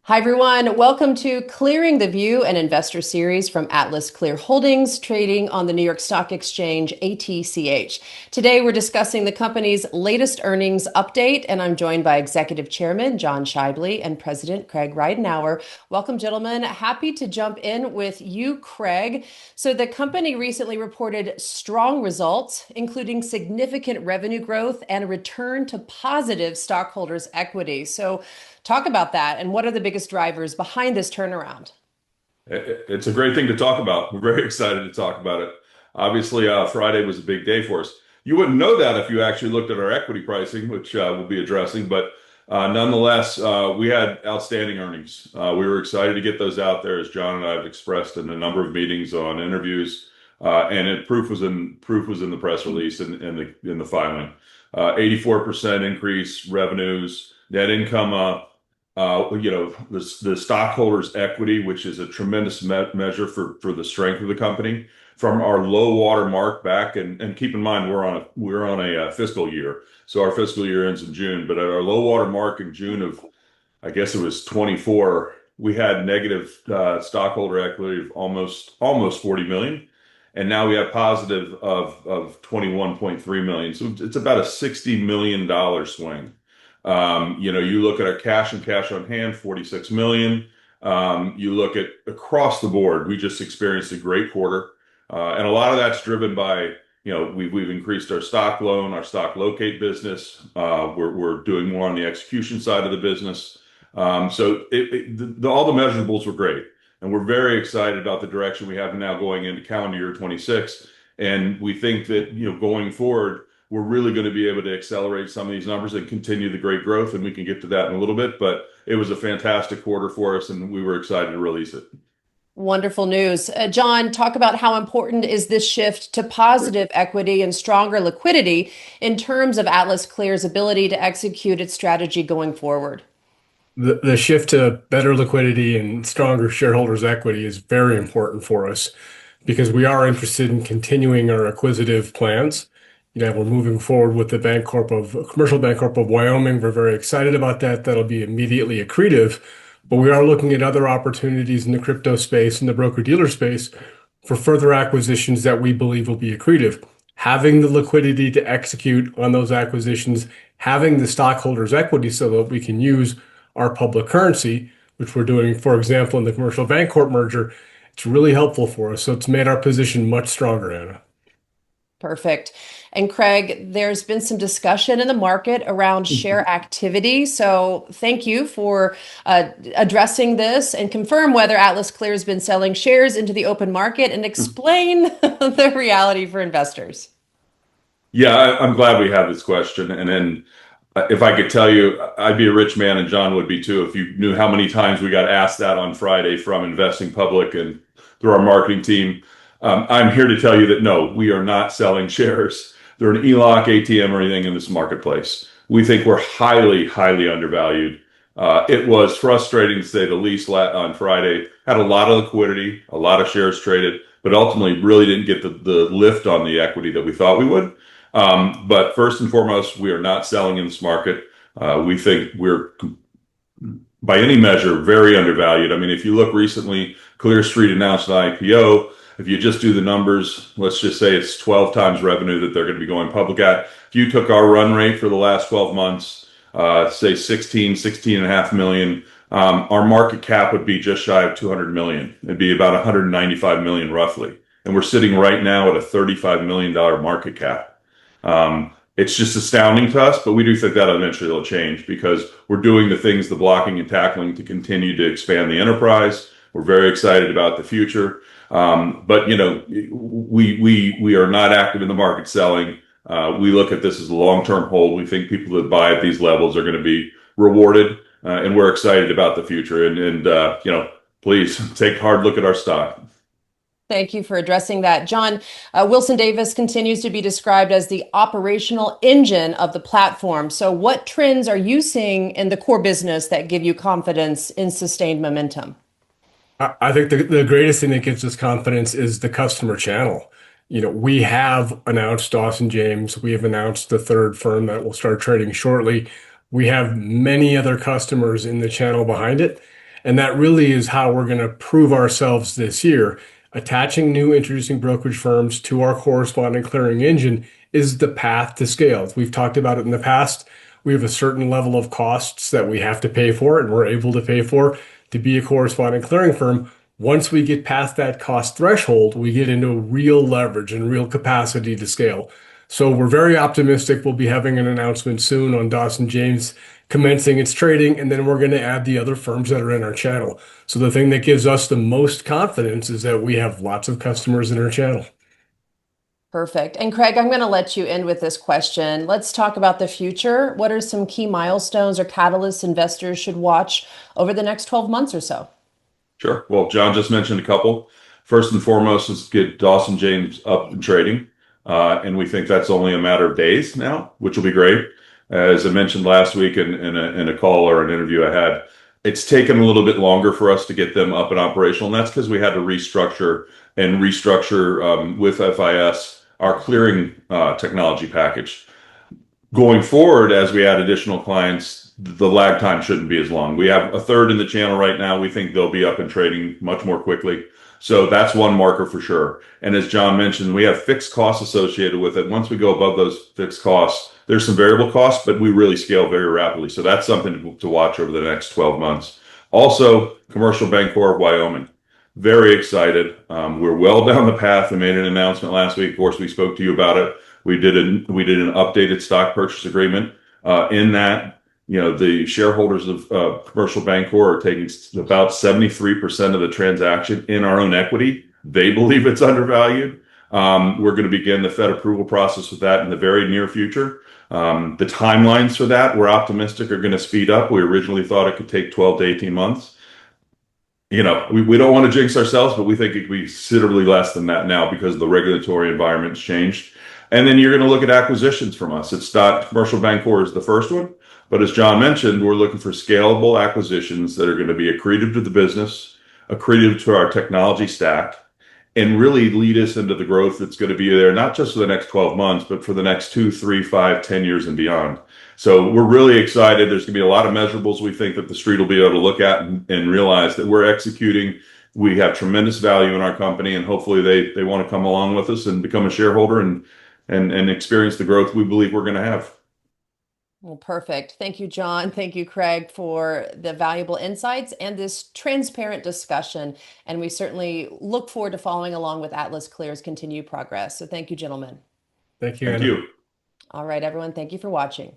Hi, everyone. Welcome to Clearing the View, an investor series from AtlasClear Holdings, trading on the New York Stock Exchange, ATCH. Today, we're discussing the company's latest earnings update, and I'm joined by Executive Chairman John Shibley and President Craig Ridenhour. Welcome, gentlemen. Happy to jump in with you, Craig. So the company recently reported strong results, including significant revenue growth and a return to positive stockholders' equity. So talk about that, and what are the biggest drivers behind this turnaround? It's a great thing to talk about. We're very excited to talk about it. Obviously, Friday was a big day for us. You wouldn't know that if you actually looked at our equity pricing, which we'll be addressing. But nonetheless, we had outstanding earnings. We were excited to get those out there, as John and I have expressed in a number of meetings on interviews. Proof was in the press release and in the filing. 84% increase revenues, net income up. The stockholders' equity, which is a tremendous measure for the strength of the company from our low water mark back. And keep in mind, we're on a fiscal year. So our fiscal year ends in June, but at our low water mark in June of, I guess it was 24, we had negative stockholder equity of almost 40 million. And now we have positive of 21.3 million. So it's about a $60 million swing. You look at our cash and cash on hand, 46 million. You look at across the board, we just experienced a great quarter. And a lot of that's driven by, we've increased our stock loan, our stock locate business. We're doing more on the execution side of the business. All the measurables were great. And we're very excited about the direction we have now going into calendar year 26. And we think that, going forward, we're really going to be able to accelerate some of these numbers and continue the great growth. And we can get to that in a little bit, but it was a fantastic quarter for us and we were excited to release it. Wonderful news. John, talk about how important is this shift to positive equity and stronger liquidity in terms of AtlasClear's ability to execute its strategy going forward. The shift to better liquidity and stronger shareholders' equity is very important for us because we are interested in continuing our acquisitive plans. We're moving forward with the Commercial Bancorp of Wyoming. We're very excited about that. That'll be immediately accretive, but we are looking at other opportunities in the crypto space and the broker-dealer space for further acquisitions that we believe will be accretive. Having the liquidity to execute on those acquisitions, having the stockholders' equity so that we can use our public currency, which we're doing, for example, in the Commercial Bancorp merger, it's really helpful for us. So it's made our position much stronger, Anna. Perfect. And Craig, there's been some discussion in the market around share activity. So thank you for addressing this and confirm whether AtlasClear has been selling shares into the open market and explain the reality for investors. Yeah, I'm glad we had this question. And then if I could tell you, I'd be a rich man and John would be too, if you knew how many times we got asked that on Friday from Investing Public and through our marketing team. I'm here to tell you that no, we are not selling shares. They're an ELOC, ATM, or anything in this marketplace. We think we're highly, highly undervalued. It was frustrating to say the least on Friday. Had a lot of liquidity, a lot of shares traded, but ultimately really didn't get the lift on the equity that we thought we would. But first and foremost, we are not selling in this market. We think we're, by any measure, very undervalued. I mean, if you look recently, Clear Street announced an IPO. If you just do the numbers, let's just say it's 12 times revenue that they're going to be going public at. If you took our run rate for the last 12 months, say 16 and a half million, our market cap would be just shy of 200 million. It'd be about 195 million roughly. And we're sitting right now at a $35 million market cap. It's just astounding to us, but we do think that eventually will change because we're doing the things, the blocking and tackling to continue to expand the enterprise. We're very excited about the future. But we are not active in the market selling. We look at this as a long-term hold. We think people that buy at these levels are going to be rewarded, and we're excited about the future. And please take a hard look at our stock. Thank you for addressing that. John, Wilson Davis continues to be described as the operational engine of the platform. So what trends are you seeing in the core business that give you confidence in sustained momentum? I think the greatest thing that gives us confidence is the customer channel. We have announced Dawson James. We have announced the third firm that will start trading shortly. We have many other customers in the channel behind it. And that really is how we're going to prove ourselves this year. Attaching new introducing brokerage firms to our correspondent clearing engine is the path to scale. We've talked about it in the past. We have a certain level of costs that we have to pay for and we're able to pay for to be a correspondent clearing firm. Once we get past that cost threshold, we get into real leverage and real capacity to scale. So we're very optimistic. We'll be having an announcement soon on Dawson James commencing its trading, and then we're going to add the other firms that are in our channel. So the thing that gives us the most confidence is that we have lots of customers in our channel. Perfect. And Craig, I'm going to let you end with this question. Let's talk about the future. What are some key milestones or catalysts investors should watch over the next 12 months or so? Sure. Well, John just mentioned a couple. First and foremost is get Dawson James up and trading. And we think that's only a matter of days now, which will be great. As I mentioned last week in a call or an interview I had, it's taken a little bit longer for us to get them up and operational. And that's because we had to restructure with FIS our clearing technology package. Going forward, as we add additional clients, the lag time shouldn't be as long. We have a third in the channel right now. We think they'll be up and trading much more quickly. So that's one marker for sure. And as John mentioned, we have fixed costs associated with it. Once we go above those fixed costs, there's some variable costs, but we really scale very rapidly. So that's something to watch over the next 12 months. Also, Commercial Bancorp of Wyoming. Very excited. We're well down the path. We made an announcement last week. Of course, we spoke to you about it. We did an updated stock purchase agreement. In that, the shareholders of Commercial Bancorp are taking about 73% of the transaction in our own equity. They believe it's undervalued. We're going to begin the Fed approval process with that in the very near future. The timelines for that, we're optimistic, are going to speed up. We originally thought it could take 12 to 18 months. We don't want to jinx ourselves, but we think it could be considerably less than that now because the regulatory environment's changed. And then you're going to look at acquisitions from us. It's not Commercial Bancorp is the first one, but as John mentioned, we're looking for scalable acquisitions that are going to be accretive to the business, accretive to our technology stack, and really lead us into the growth that's going to be there, not just for the next 12 months, but for the next 2, 3, 5, 10 years and beyond. So we're really excited. There's going to be a lot of measurables we think that the street will be able to look at and realize that we're executing. We have tremendous value in our company, and hopefully they want to come along with us and become a shareholder and experience the growth we believe we're going to have. Well, perfect. Thank you, John. Thank you, Craig, for the valuable insights and this transparent discussion. And we certainly look forward to following along with AtlasClear's continued progress. So thank you, gentlemen. Thank you, Thank Anna. you. All right, everyone. Thank you for watching.